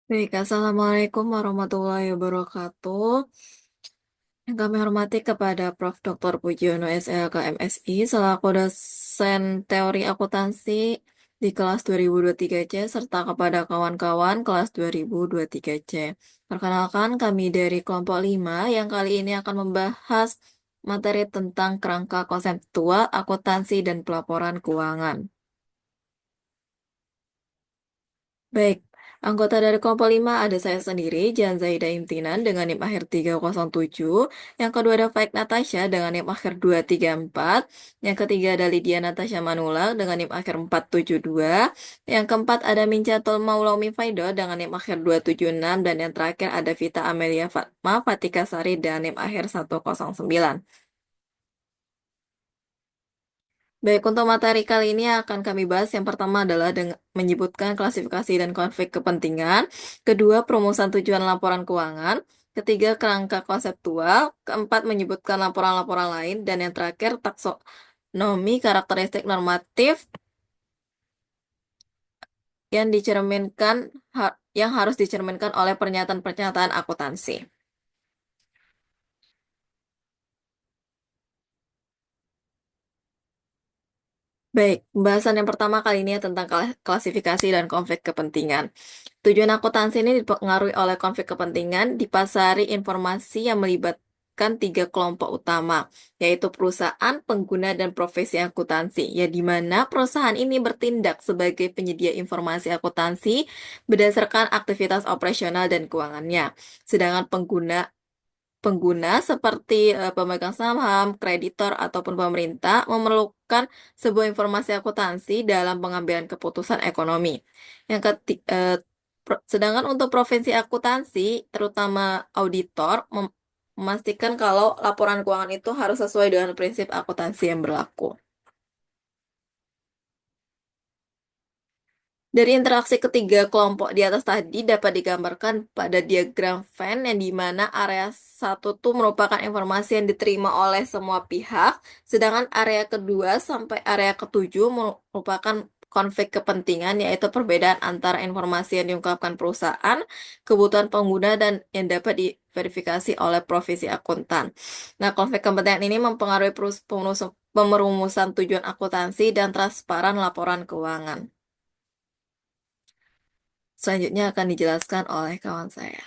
Baik, Assalamualaikum warahmatullahi wabarakatuh. Yang kami hormati kepada Prof. Dr. Pujiono SLK MSI selaku dosen teori akuntansi di kelas 2023C serta kepada kawan-kawan kelas 2023C. Perkenalkan, kami dari kelompok 5 yang kali ini akan membahas materi tentang kerangka konseptual akuntansi dan pelaporan keuangan. Baik, anggota dari kelompok 5 ada saya sendiri, Jan Zaida Imtinan dengan NIM akhir 307. Yang kedua ada Faik Natasha dengan NIM akhir 234. Yang ketiga ada Lydia Natasha Manula dengan NIM akhir 472. Yang keempat ada Mincatul Maulaumi Faido dengan NIM akhir 276. Dan yang terakhir ada Vita Amelia Fatma Fatika Sari dengan NIM akhir 109. Baik, untuk materi kali ini akan kami bahas. Yang pertama adalah menyebutkan klasifikasi dan konflik kepentingan. Kedua, perumusan tujuan laporan keuangan. Ketiga, kerangka konseptual. Keempat, menyebutkan laporan-laporan lain. Dan yang terakhir, taksonomi karakteristik normatif yang yang harus dicerminkan oleh pernyataan-pernyataan akuntansi. Baik, pembahasan yang pertama kali ini tentang klasifikasi dan konflik kepentingan. Tujuan akuntansi ini dipengaruhi oleh konflik kepentingan di pasari informasi yang melibatkan tiga kelompok utama, yaitu perusahaan, pengguna, dan profesi akuntansi, ya di mana perusahaan ini bertindak sebagai penyedia informasi akuntansi berdasarkan aktivitas operasional dan keuangannya. Sedangkan pengguna seperti pemegang saham, kreditor, ataupun pemerintah memerlukan sebuah informasi akuntansi dalam pengambilan keputusan ekonomi. Sedangkan untuk profesi akuntansi, terutama auditor, memastikan kalau laporan keuangan itu harus sesuai dengan prinsip akuntansi yang berlaku. Dari interaksi ketiga kelompok di atas tadi dapat digambarkan pada diagram Venn yang di mana area satu tuh merupakan informasi yang diterima oleh semua pihak, sedangkan area kedua sampai area ketujuh merupakan konflik kepentingan, yaitu perbedaan antara informasi yang diungkapkan perusahaan, kebutuhan pengguna, dan yang dapat diverifikasi oleh profesi akuntan. Nah, konflik kepentingan ini mempengaruhi pemerumusan tujuan akuntansi dan transparan laporan keuangan. Selanjutnya akan dijelaskan oleh kawan saya.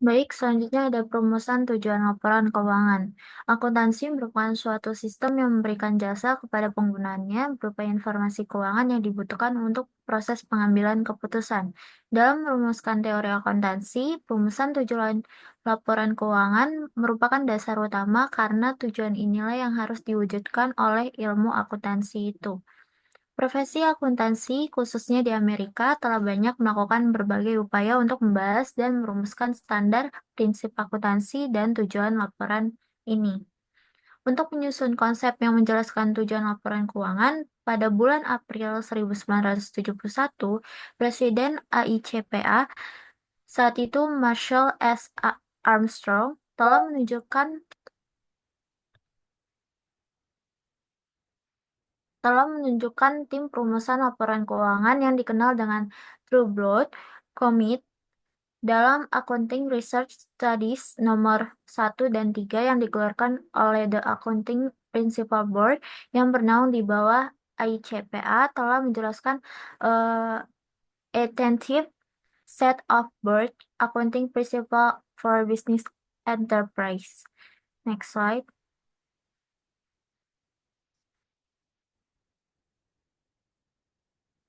Baik, selanjutnya ada perumusan tujuan laporan keuangan. Akuntansi merupakan suatu sistem yang memberikan jasa kepada penggunaannya berupa informasi keuangan yang dibutuhkan untuk proses pengambilan keputusan. Dalam merumuskan teori akuntansi, perumusan tujuan laporan keuangan merupakan dasar utama karena tujuan inilah yang harus diwujudkan oleh ilmu akuntansi itu. Profesi akuntansi, khususnya di Amerika, telah banyak melakukan berbagai upaya untuk membahas dan merumuskan standar, prinsip akuntansi, dan tujuan laporan ini. Untuk menyusun konsep yang menjelaskan tujuan laporan keuangan, pada bulan April 1971, Presiden AICPA saat itu Marshall S. Armstrong telah menunjukkan tim perumusan laporan keuangan yang dikenal dengan Trueblood Committee dalam Accounting Research Studies nomor 1 dan 3 yang dikeluarkan oleh The Accounting Principles Board yang bernaung di bawah AICPA telah menjelaskan uh, attentive set of board accounting principle for business enterprise. Next slide.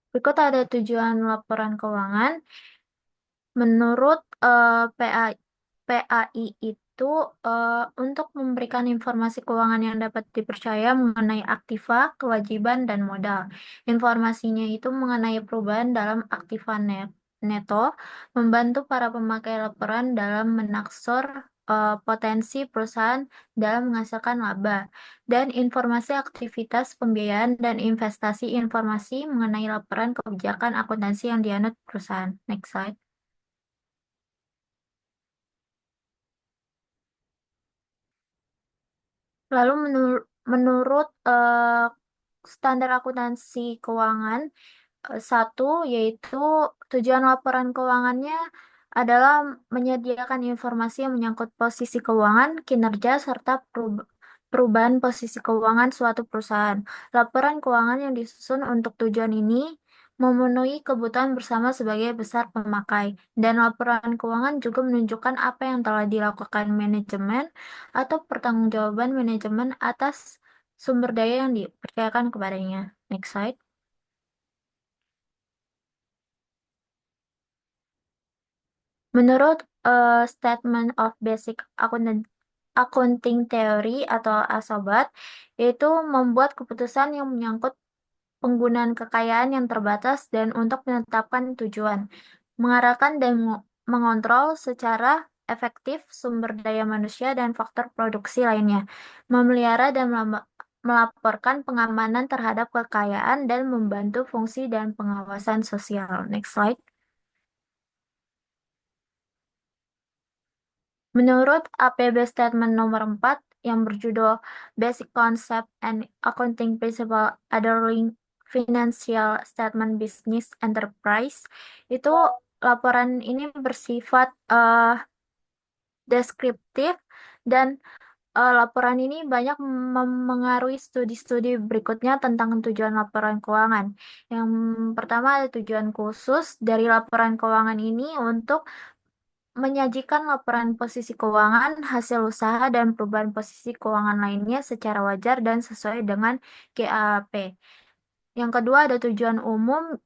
Berikut ada tujuan laporan keuangan. Menurut PAI itu untuk memberikan informasi keuangan yang dapat dipercaya mengenai aktiva, kewajiban, dan modal. Informasinya itu mengenai perubahan dalam aktiva neto, membantu para pemakai laporan dalam menaksur potensi perusahaan dalam menghasilkan laba, dan informasi aktivitas pembiayaan dan investasi informasi mengenai laporan kebijakan akuntansi yang dianut perusahaan. Next slide. Lalu menurut standar akuntansi keuangan, Satu, yaitu tujuan laporan keuangannya adalah menyediakan informasi yang menyangkut posisi keuangan, kinerja, serta perubahan posisi keuangan suatu perusahaan. Laporan keuangan yang disusun untuk tujuan ini memenuhi kebutuhan bersama sebagai besar pemakai, dan laporan keuangan juga menunjukkan apa yang telah dilakukan manajemen atau pertanggungjawaban manajemen atas sumber daya yang dipercayakan kepadanya. Next slide. Menurut Statement of Basic Accounting Theory atau ASOBAT, yaitu membuat keputusan yang menyangkut penggunaan kekayaan yang terbatas dan untuk menetapkan tujuan, mengarahkan dan mengontrol secara efektif sumber daya manusia dan faktor produksi lainnya, memelihara dan melaporkan pengamanan terhadap kekayaan dan membantu fungsi dan pengawasan sosial. Next slide. Menurut APB Statement nomor 4 yang berjudul Basic Concept and Accounting Principle Underlying Financial Statement Business Enterprise, itu laporan ini bersifat deskriptif, dan laporan ini banyak memengaruhi studi-studi berikutnya tentang tujuan laporan keuangan. Yang pertama ada tujuan khusus dari laporan keuangan ini untuk menyajikan laporan posisi keuangan, hasil usaha, dan perubahan posisi keuangan lainnya secara wajar dan sesuai dengan GAAP. Yang kedua ada tujuan umum,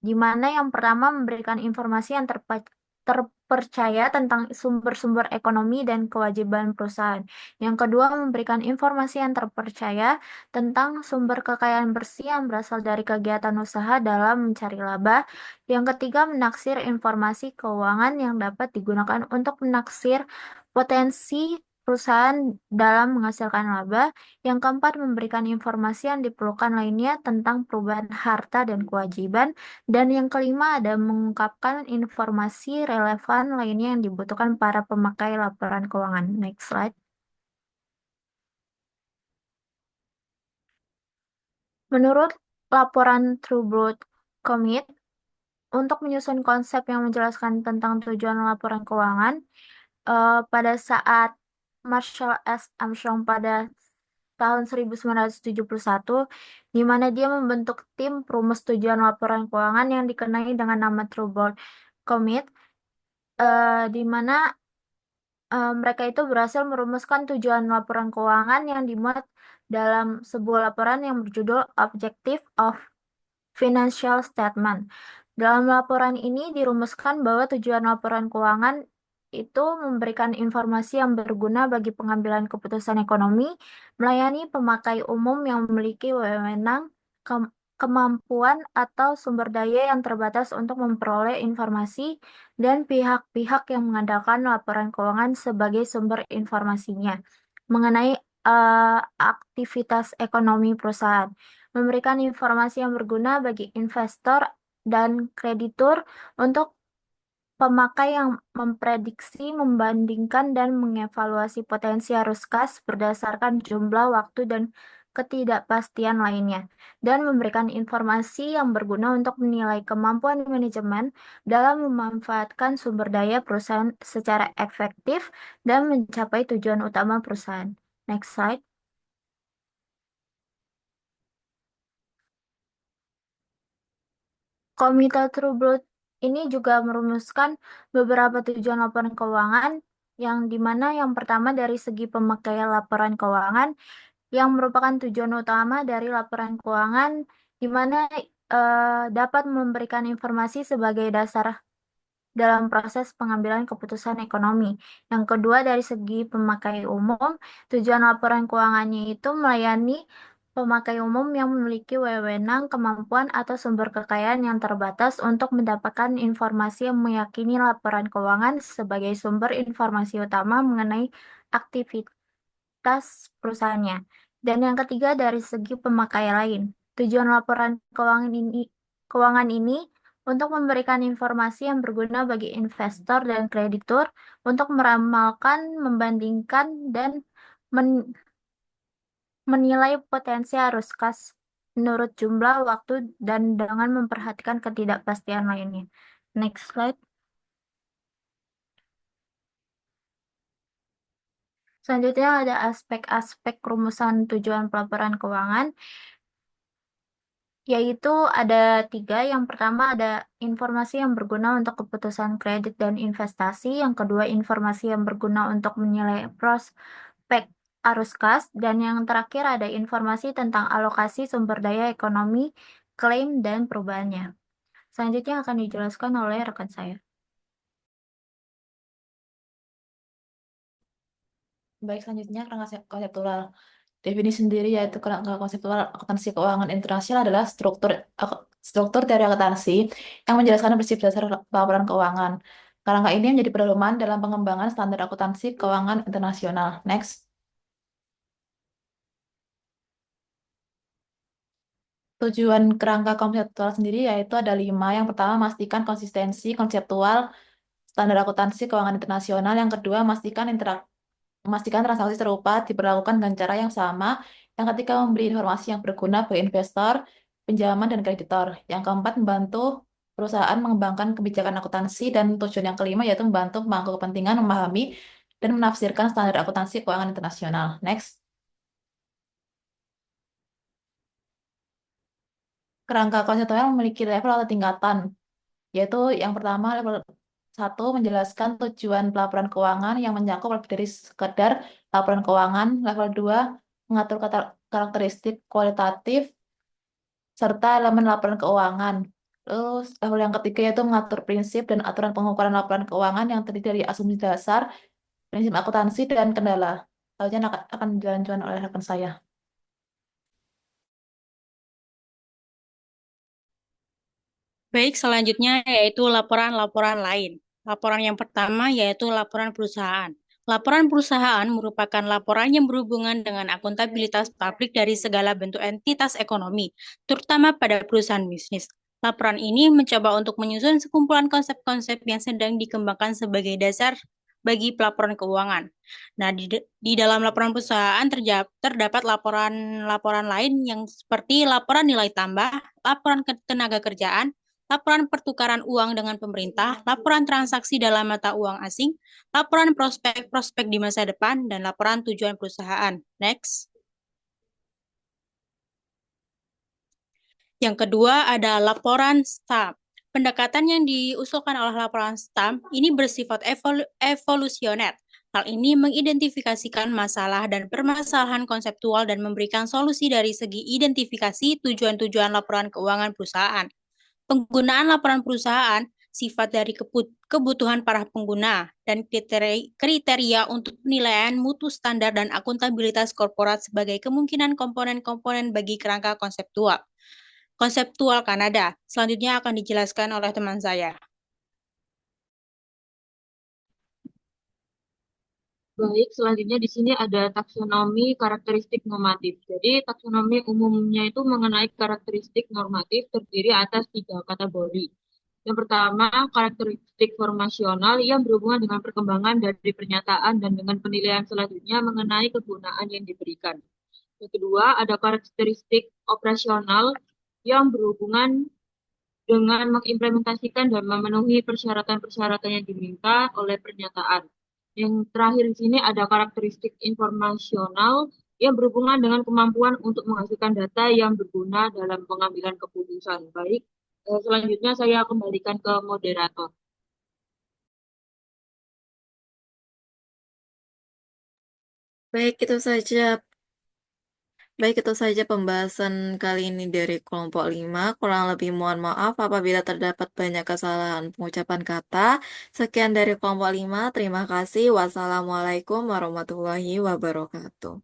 di mana yang pertama memberikan informasi yang terpercaya tentang sumber-sumber ekonomi dan kewajiban perusahaan. Yang kedua, memberikan informasi yang terpercaya tentang sumber kekayaan bersih yang berasal dari kegiatan usaha dalam mencari laba. Yang ketiga, menaksir informasi keuangan yang dapat digunakan untuk menaksir potensi perusahaan dalam menghasilkan laba. Yang keempat, memberikan informasi yang diperlukan lainnya tentang perubahan harta dan kewajiban. Dan yang kelima ada mengungkapkan informasi relevan lainnya yang dibutuhkan para pemakai laporan keuangan. Next slide. Menurut laporan True Blood Commit, untuk menyusun konsep yang menjelaskan tentang tujuan laporan keuangan, pada saat Marshall S. Armstrong pada tahun 1971, di mana dia membentuk tim perumus tujuan laporan keuangan yang dikenai dengan nama True Blood Commit, di mana mereka itu berhasil merumuskan tujuan laporan keuangan yang dimuat dalam sebuah laporan yang berjudul Objective of Financial Statement. Dalam laporan ini dirumuskan bahwa tujuan laporan keuangan itu memberikan informasi yang berguna bagi pengambilan keputusan ekonomi, melayani pemakai umum yang memiliki wewenang, kemampuan, atau sumber daya yang terbatas untuk memperoleh informasi, dan pihak-pihak yang mengandalkan laporan keuangan sebagai sumber informasinya mengenai eh, aktivitas ekonomi perusahaan, memberikan informasi yang berguna bagi investor dan kreditur untuk pemakai yang memprediksi, membandingkan, dan mengevaluasi potensi arus kas berdasarkan jumlah waktu dan ketidakpastian lainnya, dan memberikan informasi yang berguna untuk menilai kemampuan manajemen dalam memanfaatkan sumber daya perusahaan secara efektif dan mencapai tujuan utama perusahaan. Next slide. Komite True Blood ini juga merumuskan beberapa tujuan laporan keuangan, yang dimana yang pertama dari segi pemakaian laporan keuangan, yang merupakan tujuan utama dari laporan keuangan, di mana dapat memberikan informasi sebagai dasar dalam proses pengambilan keputusan ekonomi. Yang kedua, dari segi pemakai umum, tujuan laporan keuangannya itu melayani pemakai umum yang memiliki wewenang, kemampuan, atau sumber kekayaan yang terbatas untuk mendapatkan informasi yang meyakini laporan keuangan sebagai sumber informasi utama mengenai aktivitas perusahaannya. Dan yang ketiga, dari segi pemakai lain. Tujuan laporan keuangan ini untuk memberikan informasi yang berguna bagi investor dan kreditur untuk meramalkan, membandingkan, dan men- menilai potensi arus kas menurut jumlah waktu dan dengan memperhatikan ketidakpastian lainnya. Next slide. Selanjutnya ada aspek-aspek rumusan tujuan pelaporan keuangan, yaitu ada 3. Yang pertama ada informasi yang berguna untuk keputusan kredit dan investasi. Yang kedua, informasi yang berguna untuk menilai prospek arus kas. Dan yang terakhir ada informasi tentang alokasi sumber daya ekonomi, klaim, dan perubahannya. Selanjutnya akan dijelaskan oleh rekan saya. Baik, selanjutnya kerangka konseptual. Definisi sendiri yaitu kerangka konseptual akuntansi keuangan internasional adalah struktur teori akuntansi yang menjelaskan prinsip dasar laporan keuangan. Kerangka ini menjadi pedoman dalam pengembangan standar akuntansi keuangan internasional. Next. Tujuan kerangka konseptual sendiri yaitu ada 5. Yang pertama, memastikan konsistensi konseptual standar akuntansi keuangan internasional. Yang kedua, memastikan transaksi serupa diperlakukan dengan cara yang sama. Yang ketiga, memberi informasi yang berguna bagi investor, pinjaman, dan kreditor. Yang keempat, membantu perusahaan mengembangkan kebijakan akuntansi. Dan tujuan yang kelima yaitu membantu pemangku kepentingan memahami dan menafsirkan standar akuntansi keuangan internasional. Next. Kerangka konseptual memiliki level atau tingkatan, yaitu yang pertama level 1 menjelaskan tujuan pelaporan keuangan yang mencakup lebih dari sekedar laporan keuangan. Level 2 mengatur karakteristik kualitatif serta elemen laporan keuangan. Terus level yang ketiga yaitu mengatur prinsip dan aturan pengukuran laporan keuangan yang terdiri dari asumsi dasar, prinsip akuntansi, dan kendala. Selanjutnya akan dilanjutkan oleh rekan saya. Baik, selanjutnya yaitu laporan-laporan lain. Laporan yang pertama yaitu laporan perusahaan. Laporan perusahaan merupakan laporan yang berhubungan dengan akuntabilitas publik dari segala bentuk entitas ekonomi, terutama pada perusahaan bisnis. Laporan ini mencoba untuk menyusun sekumpulan konsep-konsep yang sedang dikembangkan sebagai dasar bagi pelaporan keuangan. Nah, di dalam laporan perusahaan terdapat laporan-laporan lain yang seperti laporan nilai tambah, laporan tenaga kerjaan, laporan pertukaran uang dengan pemerintah, laporan transaksi dalam mata uang asing, laporan prospek-prospek di masa depan, dan laporan tujuan perusahaan. Next. Yang kedua ada laporan STAMP. Pendekatan yang diusulkan oleh laporan STAMP ini bersifat evolusioner. Hal ini mengidentifikasikan masalah dan permasalahan konseptual dan memberikan solusi dari segi identifikasi tujuan-tujuan laporan keuangan perusahaan. Penggunaan laporan perusahaan, sifat dari kebutuhan para pengguna, dan kriteria untuk penilaian mutu standar dan akuntabilitas korporat sebagai kemungkinan komponen-komponen bagi kerangka konseptual. Konseptual Kanada. Selanjutnya akan dijelaskan oleh teman saya. Baik, selanjutnya di sini ada taksonomi karakteristik normatif. Jadi, taksonomi umumnya itu mengenai karakteristik normatif terdiri atas 3 kategori. Yang pertama, karakteristik formasional yang berhubungan dengan perkembangan dari pernyataan dan dengan penilaian selanjutnya mengenai kegunaan yang diberikan. Yang kedua, ada karakteristik operasional yang berhubungan dengan mengimplementasikan dan memenuhi persyaratan-persyaratan yang diminta oleh pernyataan. Yang terakhir di sini ada karakteristik informasional yang berhubungan dengan kemampuan untuk menghasilkan data yang berguna dalam pengambilan keputusan. Baik, selanjutnya saya kembalikan ke moderator. Baik, itu saja. Baik, itu saja pembahasan kali ini dari kelompok 5. Kurang lebih mohon maaf apabila terdapat banyak kesalahan pengucapan kata. Sekian dari kelompok 5. Terima kasih. Wassalamualaikum warahmatullahi wabarakatuh.